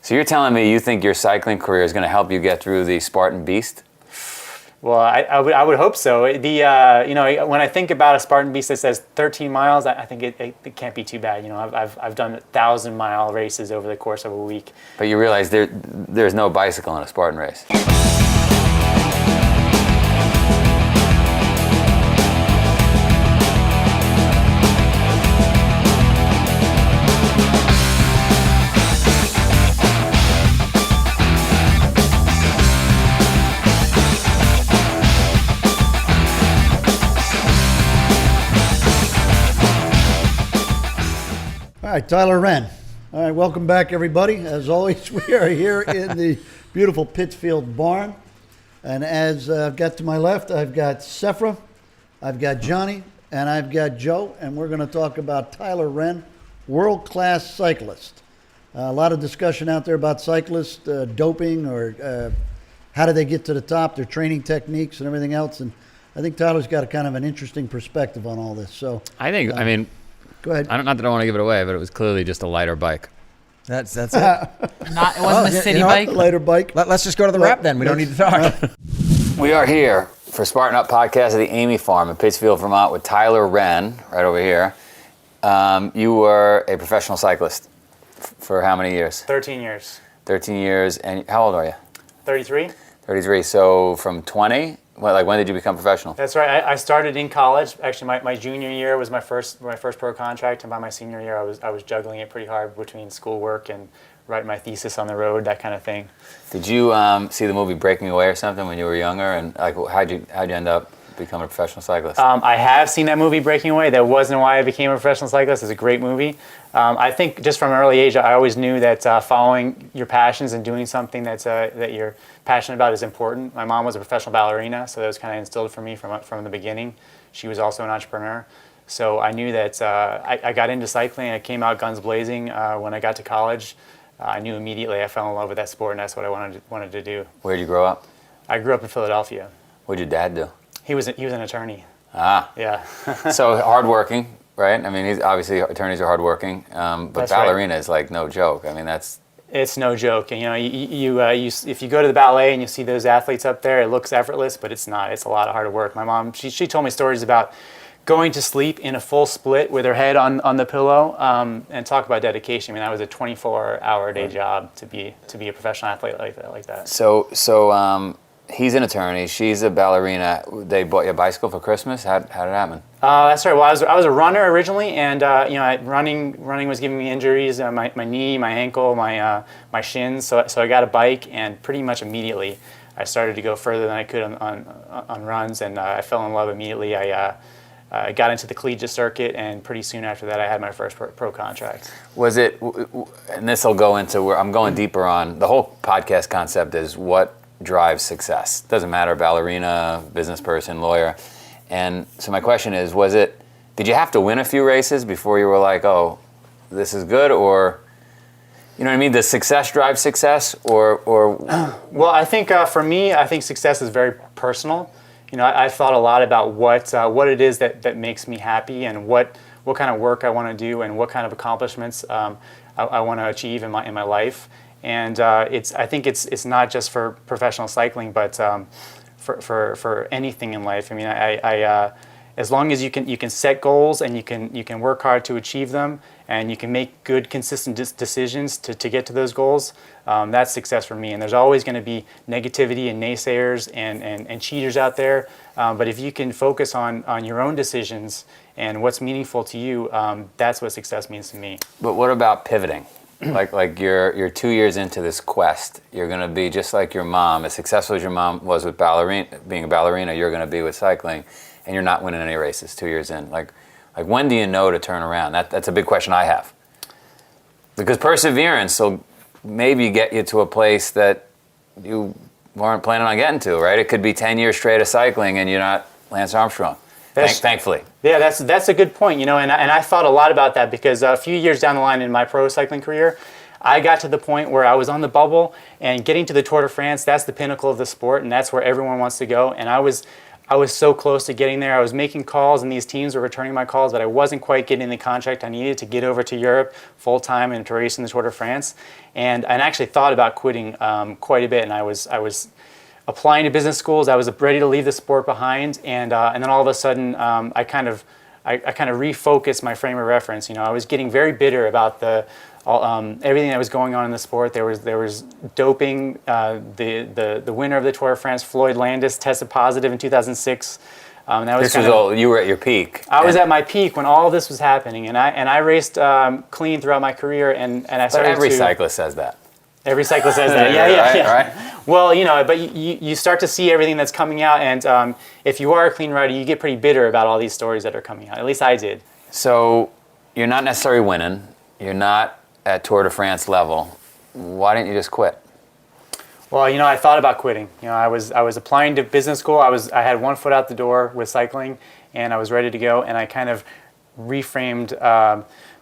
So you're telling me you think your cycling career is going to help you get through the Spartan beast? Well, I would hope so. When I think about a Spartan beast that says 13 miles, I think it can't be too bad. I've done 1,000-mile races over the course of a week. But you realize there's no bicycle in a Spartan race. All right, Tyler Wren. All right, welcome back, everybody. As always, we are here in the beautiful Pittsfield barn. And as I've got to my left, I've got Sephra, I've got Johnny, and I've got Joe. And we're going to talk about Tyler Wren, world-class cyclist. A lot of discussion out there about cyclists, doping, or how do they get to the top, their training techniques and everything else. And I think Tyler's got a kind of an interesting perspective on all this. So I think, go ahead. not that I want to give it away, but it was clearly just a lighter bike. That's it. It wasn't a city bike. Lighter bike. Let's just go to the wrap then. We don't need to talk. We are here for Spartan Up podcast at the Amy Farm in Pittsfield, Vermont with Tyler Wren, right over here. You were a professional cyclist for how many years? 13 years. 13 years. And how old are you? 33. 33. So from 20? When did you become professional? That's right. I started in college. Actually, my junior year was my first pro contract, and by my senior year, I was juggling it pretty hard between schoolwork and writing my thesis on the road, that kind of thing. Did you see the movie Breaking Away or something when you were younger? And how'd you end up becoming a professional cyclist? I have seen that movie Breaking Away. That wasn't why I became a professional cyclist. It's a great movie. I think just from an early age, I always knew that following your passions and doing something that you're passionate about is important. My mom was a professional ballerina, so that was kind of instilled for me from the beginning. She was also an entrepreneur. So I knew that I got into cycling. I came out guns blazing when I got to college. I knew immediately I fell in love with that sport, and that's what I wanted to do. Where'd you grow up? I grew up in Philadelphia. What'd your dad do? He was an attorney. Ah. Yeah. So hardworking, right? I mean, obviously attorneys are hardworking, but That's ballerina right. is like no joke. I mean, It's no joke. And, you if you go to the ballet and you see those athletes up there, it looks effortless, but it's not. It's a lot of hard work. My mom, she told me stories about going to sleep in a full split with her head on the pillow, and talk about dedication. I mean, that was a 24-hour a day job to be a professional athlete like that. So he's an attorney. She's a ballerina. They bought you a bicycle for Christmas. How did it happen? That's right. Well, I was a runner originally, and running was giving me injuries. My knee, my ankle, my shins. So I got a bike, and pretty much immediately I started to go further than I could on runs, and I fell in love immediately. I got into the collegiate circuit, and pretty soon after that, I had my first pro contract. Was it? And this will go into where I'm going deeper on. The whole podcast concept is what drives success. Doesn't matter, ballerina, business person, lawyer. And so my question is, did you have to win a few races before you were like, oh, this is good? Or, you know what I mean? Does success drive success? Or? Well, I think for me, I think success is very personal. I've thought a lot about what it is that makes me happy, and what kind of work I want to do, and what kind of accomplishments I want to achieve in my life. And I think it's not just for professional cycling, but for anything in life. I mean, I as long as you can set goals, and you can work hard to achieve them, and you can make good, consistent decisions to get to those goals, that's success for me. And there's always going to be negativity and naysayers and cheaters out there. But if you can focus on your own decisions and what's meaningful to you, that's what success means to me. But what about pivoting? like you're 2 years into this quest. You're going to be just like your mom, as successful as your mom was with being a ballerina. You're going to be with cycling, and you're not winning any races 2 years in. Like when do you know to turn around? That's a big question I have. Because perseverance will maybe get you to a place that you weren't planning on getting to, right? It could be 10 years straight of cycling, and you're not Lance Armstrong. Thankfully. Yeah, that's a good point, and I thought a lot about that, because a few years down the line in my pro cycling career, I got to the point where I was on the bubble, and getting to the Tour de France, that's the pinnacle of the sport, and that's where everyone wants to go. And I was I was so close to getting there. I was making calls, and these teams were returning my calls, but I wasn't quite getting the contract I needed to get over to Europe full time and to race in the Tour de France. And I actually thought about quitting quite a bit. And I was applying to business schools. I was ready to leave the sport behind, and then all of a sudden, I kind of refocused my frame of reference. I was getting very bitter about everything that was going on in the sport. There was doping. The winner of the Tour de France, Floyd Landis, tested positive in 2006. You were at your peak. I was at my peak when all this was happening, and I raced clean throughout my career, and I started. But every cyclist says that. Every cyclist says that. Yeah. Right? Well, but you start to see everything that's coming out, and if you are a clean rider, you get pretty bitter about all these stories that are coming out. At least I did. So you're not necessarily winning. You're not at Tour de France level. Why didn't you just quit? Well, I thought about quitting. I was applying to business school. I had one foot out the door with cycling, and I was ready to go. And I kind of reframed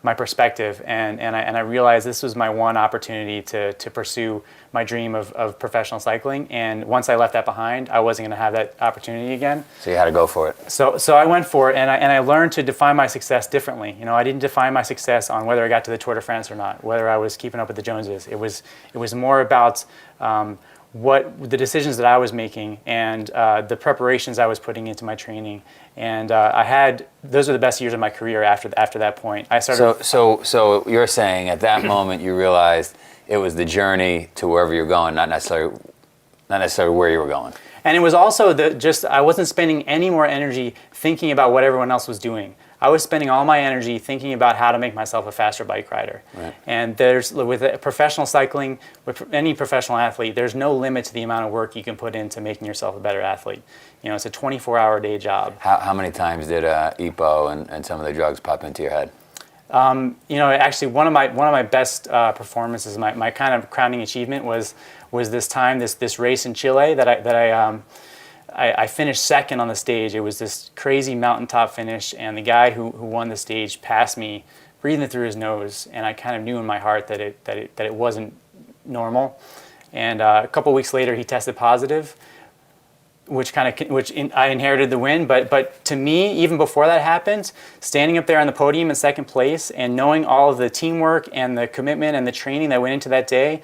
my perspective, and I realized this was my one opportunity to pursue my dream of professional cycling. And once I left that behind, I wasn't going to have that opportunity again. So you had to go for it. So I went for it, and I learned to define my success differently. I didn't define my success on whether I got to the Tour de France or not, whether I was keeping up with the Joneses. It was more about what the decisions that I was making and the preparations I was putting into my training. And those are the best years of my career after that point. I started. So you're saying at that moment you realized it was the journey to wherever you're going, not necessarily where you were going. And it was also I wasn't spending any more energy thinking about what everyone else was doing. I was spending all my energy thinking about how to make myself a faster bike rider. Right. And with professional cycling, with any professional athlete, there's no limit to the amount of work you can put into making yourself a better athlete. It's a 24-hour day job. How many times did EPO and some of the drugs pop into your head? Actually, one of my best performances, my kind of crowning achievement was this race in Chile that I finished second on the stage. It was this crazy mountaintop finish, and the guy who won the stage passed me, breathing through his nose, and I kind of knew in my heart that it wasn't normal. And a couple weeks later, he tested positive, I inherited the win. But to me, even before that happened, standing up there on the podium in second place and knowing all of the teamwork and the commitment and the training that went into that day,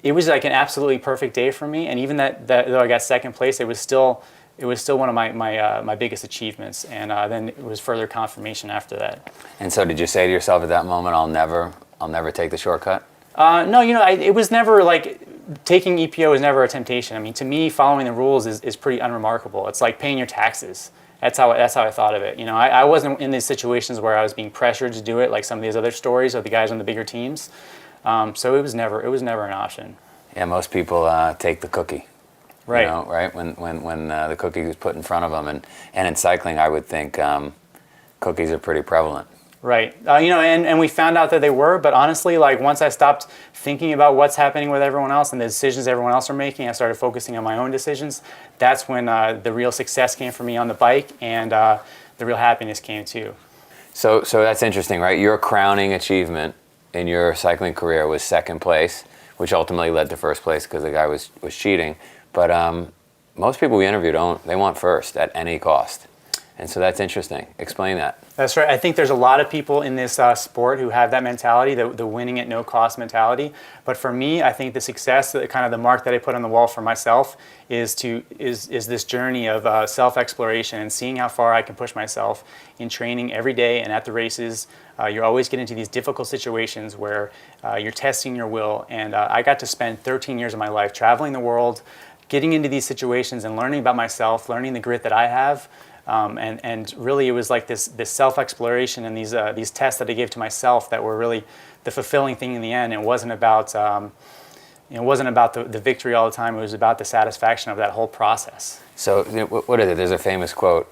it was like an absolutely perfect day for me. And even that though I got second place, it was still one of my biggest achievements. And then it was further confirmation after that. And so, did you say to yourself at that moment, "I'll never take the shortcut"? No, it was never like taking EPO was never a temptation. I mean, to me, following the rules is pretty unremarkable. It's like paying your taxes. That's how I thought of it. I wasn't in these situations where I was being pressured to do it like some of these other stories of the guys on the bigger teams. So it was never an option. Yeah, most people take the cookie. Right. Right? When the cookie is put in front of them, and in cycling, I would think cookies are pretty prevalent. Right. And we found out that they were, but honestly, like once I stopped thinking about what's happening with everyone else and the decisions everyone else are making, I started focusing on my own decisions. That's when the real success came for me on the bike, and the real happiness came too. So that's interesting, right? Your crowning achievement in your cycling career was second place, which ultimately led to first place because the guy was cheating. But most people we interview they want first at any cost. And so that's interesting. Explain that. That's right. I think there's a lot of people in this sport who have that mentality, the winning at no cost mentality. But for me, I think the success, kind of the mark that I put on the wall for myself, is this journey of self-exploration and seeing how far I can push myself in training every day and at the races. You're always getting into these difficult situations where you're testing your will. And I got to spend 13 years of my life traveling the world, getting into these situations and learning about myself, learning the grit that I have. And really, it was like this self-exploration and these tests that I gave to myself that were really the fulfilling thing in the end. It wasn't about the victory all the time. It was about the satisfaction of that whole process. So what is it? There's a famous quote.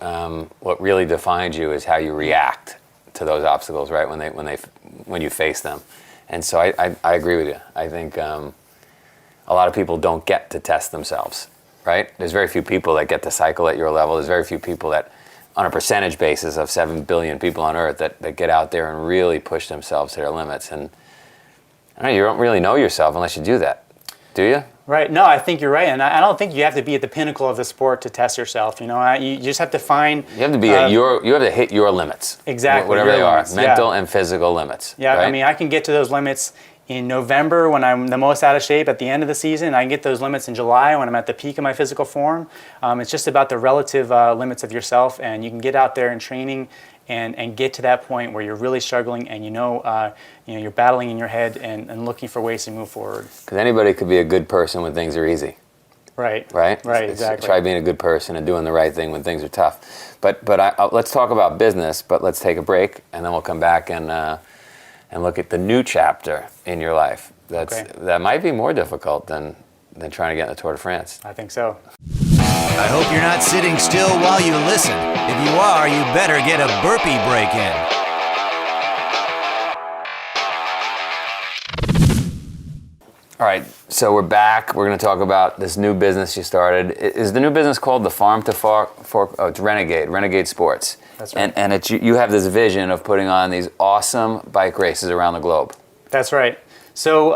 What really defines you is how you react to those obstacles, right? When you face them. And so I agree with you. I think a lot of people don't get to test themselves. Right? There's very few people that get to cycle at your level. There's very few people that, on a percentage basis of 7 billion people on Earth, that get out there and really push themselves to their limits. And I don't know, you don't really know yourself unless you do that. Do you? Right. No, I think you're right, and I don't think you have to be at the pinnacle of the sport to test yourself. You just have to find. You have to be you have to hit your limits. Exactly, Whatever your they are, limits, mental yeah. and physical limits. Yeah, right? I mean, I can get to those limits in November when I'm the most out of shape at the end of the season. I can get those limits in July when I'm at the peak of my physical form. It's just about the relative limits of yourself, and you can get out there in training and get to that point where you're really struggling and you're battling in your head and looking for ways to move forward. Because anybody could be a good person when things are easy. Right. Right? Exactly. Try being a good person and doing the right thing when things are tough. But let's talk about business, but let's take a break, and then we'll come back and look at the new chapter in your life. That might be more difficult than trying to get in the Tour de France. I think so. I hope you're not sitting still while you listen. If you are, you better get a burpee break in. All right, so we're back. We're going to talk about this new business you started. Is the new business called the Farm to Fork? Oh, it's Renegade Sports. That's right. And it's you have this vision of putting on these awesome bike races around the globe. That's right. So,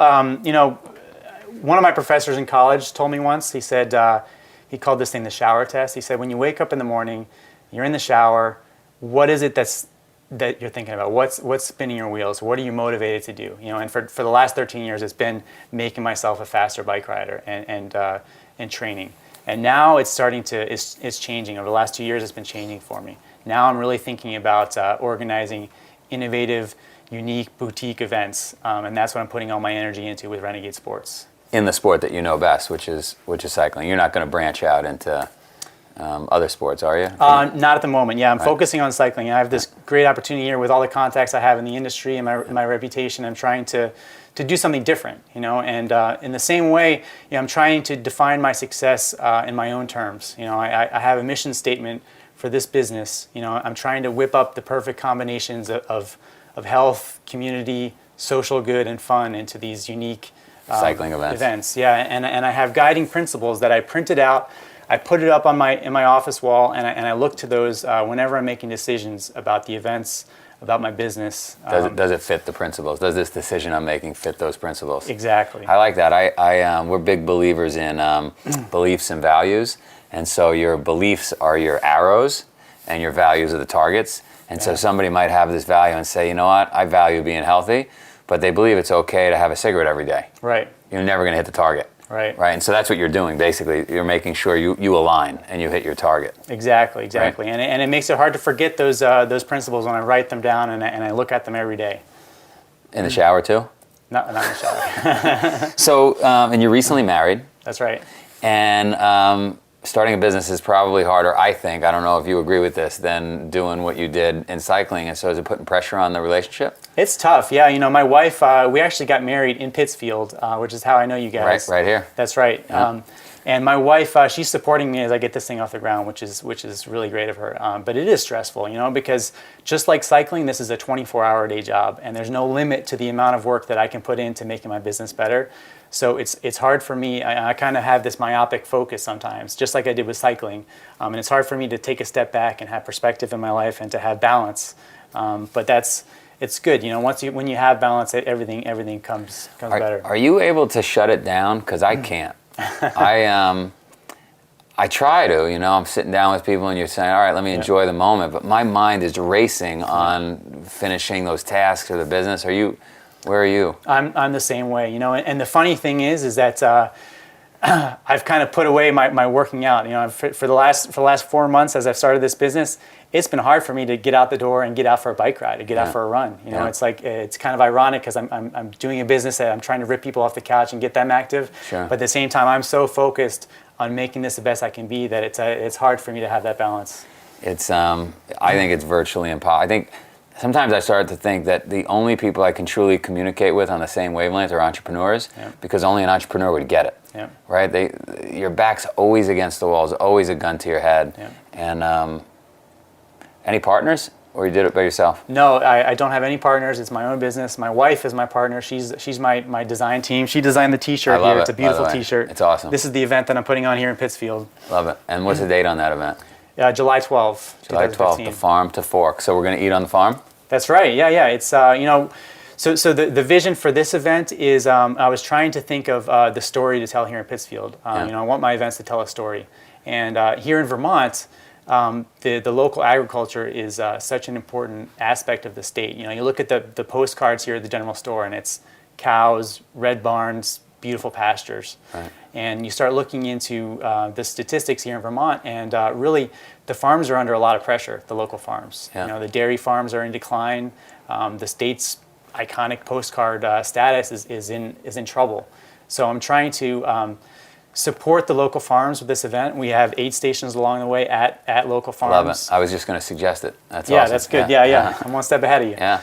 one of my professors in college told me once, he said, he called this thing the shower test. He said, when you wake up in the morning, you're in the shower, what is it that you're thinking about? What's spinning your wheels? What are you motivated to do? And for the last 13 years, it's been making myself a faster bike rider and training. And now it's changing. Over the last 2 years, it's been changing for me. Now I'm really thinking about organizing innovative, unique boutique events, and that's what I'm putting all my energy into with Renegade Sports. In the sport that you know best, which is cycling. You're not going to branch out into other sports, are you? Not at the moment. Yeah, I'm focusing on cycling. I have this great opportunity here with all the contacts I have in the industry and my reputation. I'm trying to do something different, and in the same way, I'm trying to define my success in my own terms. I have a mission statement for this business. I'm trying to whip up the perfect combinations of health, community, social good, and fun into these unique cycling events. Yeah, and I have guiding principles that I printed out. I put it up in my office wall, and I look to those whenever I'm making decisions about the events, about my business. Does it fit the principles? Does this decision I'm making fit those principles? Exactly. I like that. We're big believers in beliefs and values, and so your beliefs are your arrows, and your values are the targets. And so somebody might have this value and say, you know what, I value being healthy, but they believe it's okay to have a cigarette every day. Right. You're never going to hit the target. Right. And so that's what you're doing, basically. You're making sure you align and you hit your target. Exactly. Right? And it makes it hard to forget those principles when I write them down and I look at them every day. In the shower, too? Not in the shower. So, and you're recently married. That's right. And starting a business is probably harder, I think, I don't know if you agree with this, than doing what you did in cycling. And so is it putting pressure on the relationship? It's tough, yeah. My wife, we actually got married in Pittsfield, which is how I know you guys. Right here. That's right. Yeah. And my wife, she's supporting me as I get this thing off the ground, which is really great of her. But it is stressful, because just like cycling, this is a 24-hour-a-day job, and there's no limit to the amount of work that I can put into making my business better. So it's hard for me. I kind of have this myopic focus sometimes, just like I did with cycling. And it's hard for me to take a step back and have perspective in my life and to have balance. But it's good. When you have balance, everything comes better. Are you able to shut it down? Because I can't. I try to. I'm sitting down with people and you're saying, all right, let me enjoy the moment. But my mind is racing on finishing those tasks or the business. Where are you? I'm the same way, and the funny thing is that I've kind of put away my working out. For the last 4 months as I've started this business, it's been hard for me to get out the door and get out for a bike ride, to get out for a run. It's like it's kind of ironic because I'm doing a business that I'm trying to rip people off the couch and get them active. Sure. But at the same time, I'm so focused on making this the best I can be that it's hard for me to have that balance. I think it's virtually impossible. I think sometimes I start to think that the only people I can truly communicate with on the same wavelength are entrepreneurs, because only an entrepreneur would get it. Yeah. Right? Your back's always against the wall. There's always a gun to your head. Yeah. And any partners, or you did it by yourself? No, I don't have any partners. It's my own business. My wife is my partner. She's my design team. She designed the T-shirt here. It's a beautiful T-shirt. It's awesome. This is the event that I'm putting on here in Pittsfield. Love it. And what's the date on that event? July 12th. July 12th, the Farm to Fork. So we're going to eat on the farm? That's right. Yeah. It's So the vision for this event is I was trying to think of the story to tell here in Pittsfield. I want my events to tell a story. And here in Vermont, the local agriculture is such an important aspect of the state. You look at the postcards here at the general store, and it's cows, red barns, beautiful pastures. Right. And you start looking into the statistics here in Vermont, and really the farms are under a lot of pressure, the local farms. Yeah. The dairy farms are in decline. The state's iconic postcard status is in trouble. So I'm trying to support the local farms with this event. We have 8 stations along the way at local farms. Love it. I was just going to suggest it. That's Yeah, awesome. that's good. Yeah. I'm one step ahead of you. Yeah.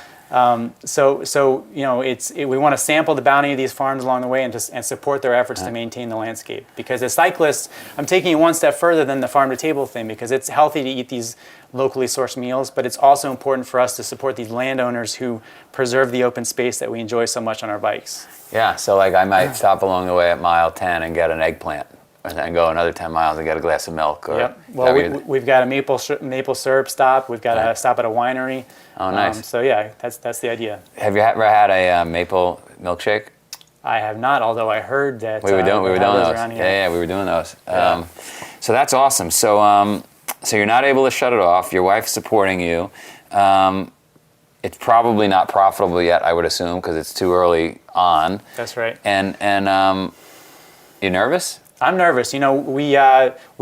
So we want to sample the bounty of these farms along the way and support their efforts to maintain the landscape. Because as cyclists, I'm taking it one step further than the farm to table thing, because it's healthy to eat these locally sourced meals, but it's also important for us to support these landowners who preserve the open space that we enjoy so much on our bikes. Yeah, so like I might stop along the way at mile 10 and get an eggplant, and then go another 10 miles and get a glass of milk. Or Yep. Well, we've got a maple syrup stop. We've got a stop at a winery. Oh, nice. So yeah, that's the idea. Have you ever had a maple milkshake? I have not, although I heard that We were doing they have those. around here. Yeah, we were doing those. Yeah. So that's awesome. So you're not able to shut it off. Your wife's supporting you. It's probably not profitable yet, I would assume, because it's too early on. That's right. And you nervous? I'm nervous. We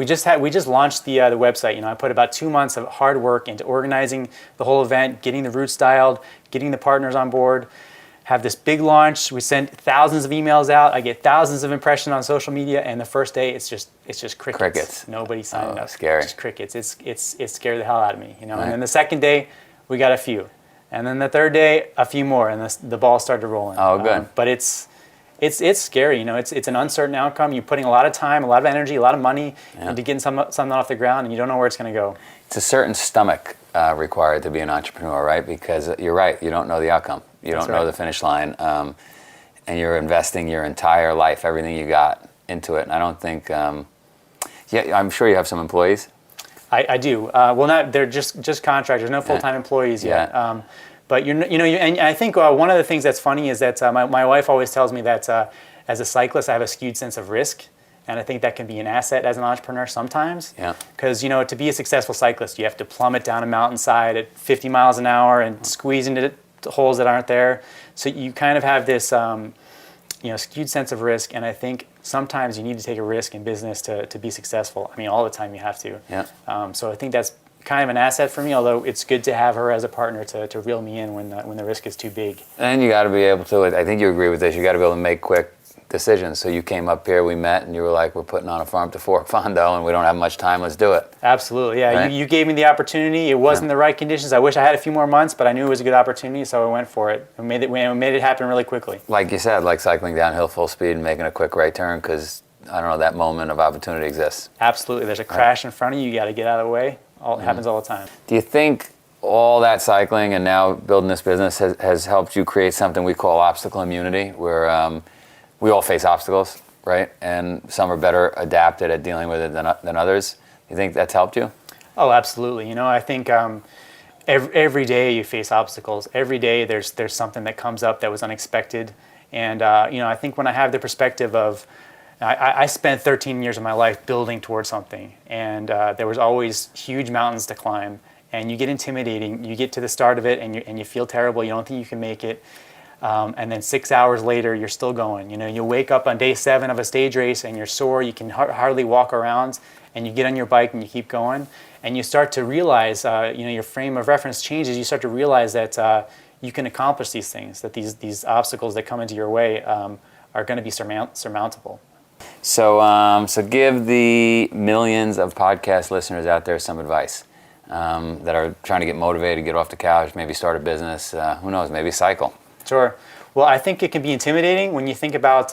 just launched the website. I put about 2 months of hard work into organizing the whole event, getting the route styled, getting the partners on board. Have this big launch. We sent thousands of emails out. I get thousands of impressions on social media, and the first day it's just crickets. Crickets. Nobody signed up. Scary. Just crickets. It scared the hell out of me. Right. And then the second day, we got a few, and then the third day, a few more, and the ball started rolling. Oh, good. But it's scary. It's an uncertain outcome. You're putting a lot of time, a lot of energy, a lot of money into getting something off the ground, and you don't know where it's going to go. It's a certain stomach required to be an entrepreneur, right? Because you're right, you don't know the outcome. You don't know the finish line. And you're investing your entire life, everything you got into it. And I don't think, I'm sure you have some employees. I do. They're just contractors, no full-time employees yet. Yeah. But and I think one of the things that's funny is that my wife always tells me that as a cyclist, I have a skewed sense of risk. And I think that can be an asset as an entrepreneur sometimes. Yeah. Because, to be a successful cyclist, you have to plummet down a mountainside at 50 miles an hour and squeeze into holes that aren't there. So you kind of have this, skewed sense of risk. And I think sometimes you need to take a risk in business to be successful. I mean, all the time you have to. Yeah. So I think that's kind of an asset for me, although it's good to have her as a partner to reel me in when the risk is too big. And you got to be able to, I think you agree with this, you got to be able to make quick decisions. So you came up here, we met, and you were like, we're putting on a farm to fork fondo, and we don't have much time, let's do it. Absolutely, yeah. Right? You gave me the opportunity. It wasn't the right conditions. I wish I had a few more months, but I knew it was a good opportunity, so I went for it. We made it happen really quickly. Like you said, like cycling downhill full speed and making a quick right turn, because, I don't know, that moment of opportunity exists. Absolutely. There's a crash in front of you. You got to get out of the way. It happens all the time. Do you think all that cycling and now building this business has helped you create something we call obstacle immunity, where we all face obstacles, right? And some are better adapted at dealing with it than others. You think that's helped you? Oh, absolutely. I think every day you face obstacles. Every day there's something that comes up that was unexpected. And, I think when I have the perspective of, I spent 13 years of my life building towards something, and there was always huge mountains to climb, and you get intimidating. You get to the start of it, and you feel terrible. You don't think you can make it. And then 6 hours later, you're still going. You wake up on day 7 of a stage race and you're sore, you can hardly walk around, and you get on your bike and you keep going. And you start to realize, your frame of reference changes. You start to realize that you can accomplish these things, that these obstacles that come into your way are going to be surmountable. So give the millions of podcast listeners out there some advice that are trying to get motivated, get off the couch, maybe start a business, who knows, maybe cycle. Sure. Well, I think it can be intimidating when you think about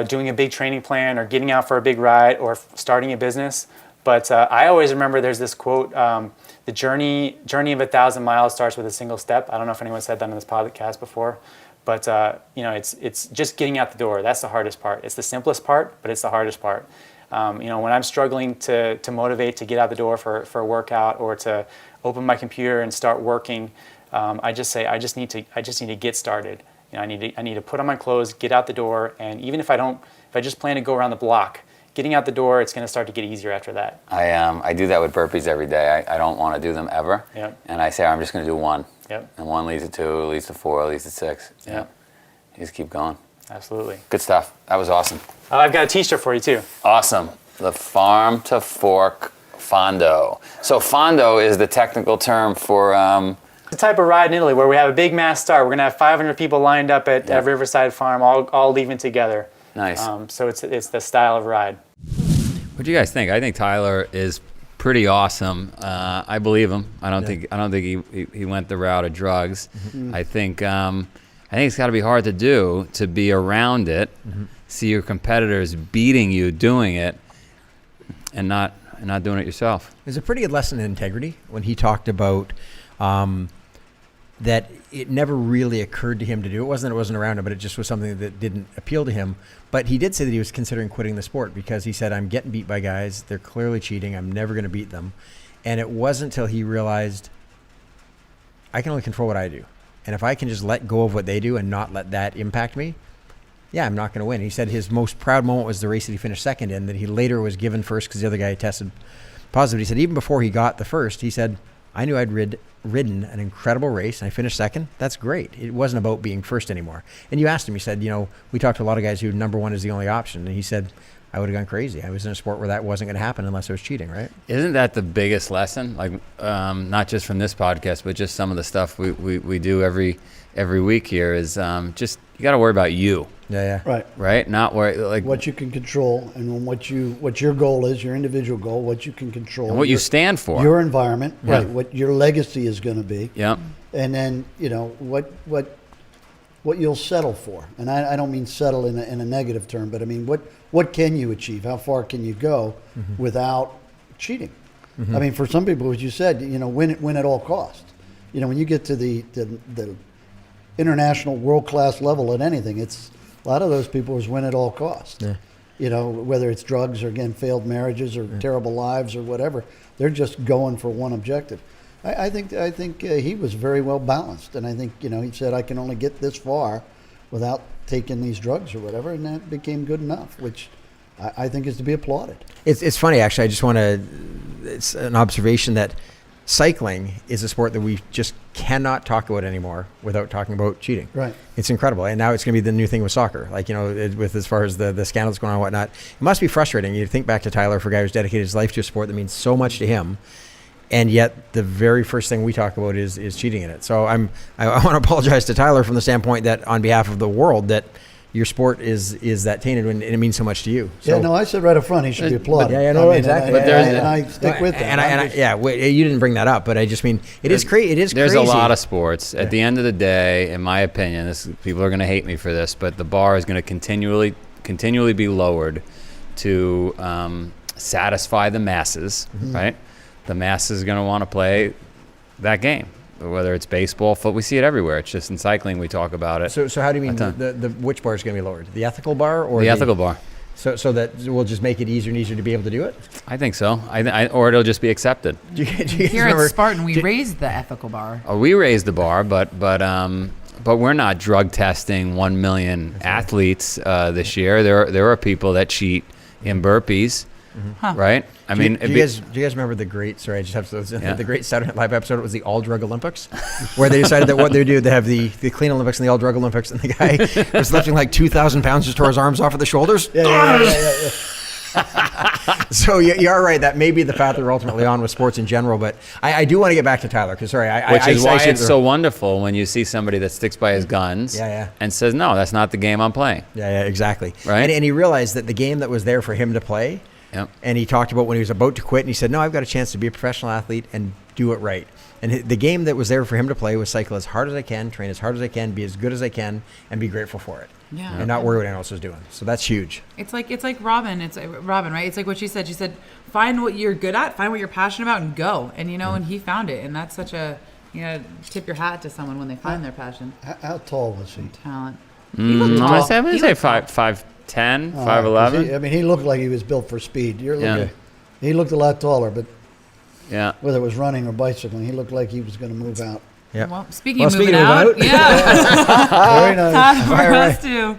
doing a big training plan or getting out for a big ride or starting a business. But I always remember there's this quote, the journey of 1,000 miles starts with a single step. I don't know if anyone said that on this podcast before, but it's just getting out the door. That's the hardest part. It's the simplest part, but it's the hardest part. When I'm struggling to motivate to get out the door for a workout or to open my computer and start working, I just say I just need to get started. I need to put on my clothes, get out the door, and even if I just plan to go around the block, getting out the door, it's going to start to get easier after that. I do that with burpees every day. I don't want to do them ever. Yep. And I say I'm just going to do one. Yep. And 1 leads to 2, leads to 4, leads to 6. Yep. You just keep going. Absolutely. Good stuff. That was awesome. I've got a t-shirt for you too. Awesome. The Farm to Fork Fondo. So Fondo is the technical term for... The type of ride in Italy where we have a big mass start. We're going to have 500 people lined up at Riverside Farm, all leaving together. Nice. So it's the style of ride. What do you guys think? I think Tyler is pretty awesome. I believe him. I don't think he went the route of drugs. Mm-hmm. I think it's got to be hard to do, to be around it, see your competitors beating you doing it, and not doing it yourself. There's a pretty good lesson in integrity when he talked about that it never really occurred to him to do. It wasn't around him, but it just was something that didn't appeal to him. But he did say that he was considering quitting the sport because he said, I'm getting beat by guys. They're clearly cheating. I'm never going to beat them. And it wasn't until he realized I can only control what I do. And if I can just let go of what they do and not let that impact me, I'm not going to win. He said his most proud moment was the race that he finished second in, that he later was given first because the other guy tested positive. He said even before he got the first, he said, I knew I'd ridden an incredible race and I finished second. That's great. It wasn't about being first anymore. And you asked him, he said, we talked to a lot of guys who number one is the only option. And he said, I would have gone crazy. I was in a sport where that wasn't going to happen unless I was cheating, right? Isn't that the biggest lesson? Like, not just from this podcast, but just some of the stuff we do every week here is just, you got to worry about you. Yeah. Right? Not worry, like What you can control and what your goal is, your individual goal, what you can control. and what you stand for. Your environment, Yeah. right, what your legacy is going to be. Yeah. And then, what you'll settle for. And I don't mean settle in a negative term, but I mean, what can you achieve? How far can you go without cheating? I mean, for some people, as you said, win at all costs. When you get to the international world-class level at anything, it's a lot of those people is win at all costs. Yeah. Whether it's drugs or, again, failed marriages or terrible lives or whatever, they're just going for one objective. I think he was very well balanced, and I think he said I can only get this far without taking these drugs or whatever, and that became good enough, which I think is to be applauded. It's funny, actually. I just want to. It's an observation that cycling is a sport that we just cannot talk about anymore without talking about cheating. Right. It's incredible, and now it's going to be the new thing with soccer. Like with as far as the scandals going on and whatnot, it must be frustrating. You think back to Tyler, for a guy who's dedicated his life to a sport that means so much to him. And yet, the very first thing we talk about is cheating in it. So I want to apologize to Tyler from the standpoint that, on behalf of the world, that your sport is that tainted and it means so much to you. So, Yeah, no, I said right up front he should be applauded. Exactly. And I stick with that. You didn't bring that up, but I just mean it is crazy. It is There's crazy. a lot of sports. At the end of the day, in my opinion, people are going to hate me for this, but the bar is going to continually be lowered to satisfy the masses, right? The masses are going to want to play that game, whether it's baseball, football. We see it everywhere. It's just in cycling we talk about it. So how do you mean the which bar is going to be lowered? The ethical bar or the ethical bar? So that will just make it easier and easier to be able to do it? I think so. Or it'll just be accepted. Do you Here remember, at Spartan, we raised the ethical bar. We raised the bar, but we're not drug testing 1 million athletes this year. There are people that cheat in burpees, right? I mean, do you guys remember the great? Sorry, I just have to. The great Saturday Night Live episode. It was the All Drug Olympics, where they decided that what they do, they have the Clean Olympics and the All Drug Olympics, and the guy was lifting like 2,000 pounds, just tore his arms off at the shoulders. Yeah. So you are right. That may be the path that we're ultimately on with sports in general. But I do want to get back to Tyler because which is why it's so wonderful when you see somebody that sticks by his guns and says, no, that's not the game I'm playing. Yeah, exactly. Right. And he realized that the game that was there for him to play. Yep. And he talked about when he was about to quit, and he said, no, I've got a chance to be a professional athlete and do it right. And the game that was there for him to play was cycle as hard as I can, train as hard as I can, be as good as I can, and be grateful for it. Yeah. And not worry what anyone else is doing. So that's huge. It's like Robin. It's Robin, right? It's like what she said. She said, find what you're good at, find what you're passionate about, and go. And and he found it. And that's such a tip your hat to someone when they find their passion. How tall was he? Talent. I'm going to say 5'10", 5'11". I mean, he looked like he was built for speed. He looked a lot taller, but whether it was running or bicycling, he looked like he was going to move out. Yeah. Well, speaking of moving of out, yeah. Very nice. Time for All right. us to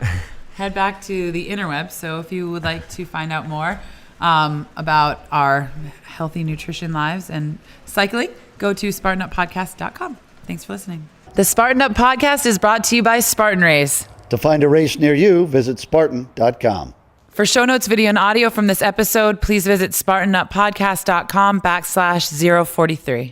head back to the interwebs. So if you would like to find out more about our healthy nutrition lives and cycling, go to SpartanUpPodcast.com. Thanks for listening. The Spartan Up Podcast is brought to you by Spartan Race. To find a race near you, visit Spartan.com. For show notes, video, and audio from this episode, please visit SpartanUpPodcast.com /043.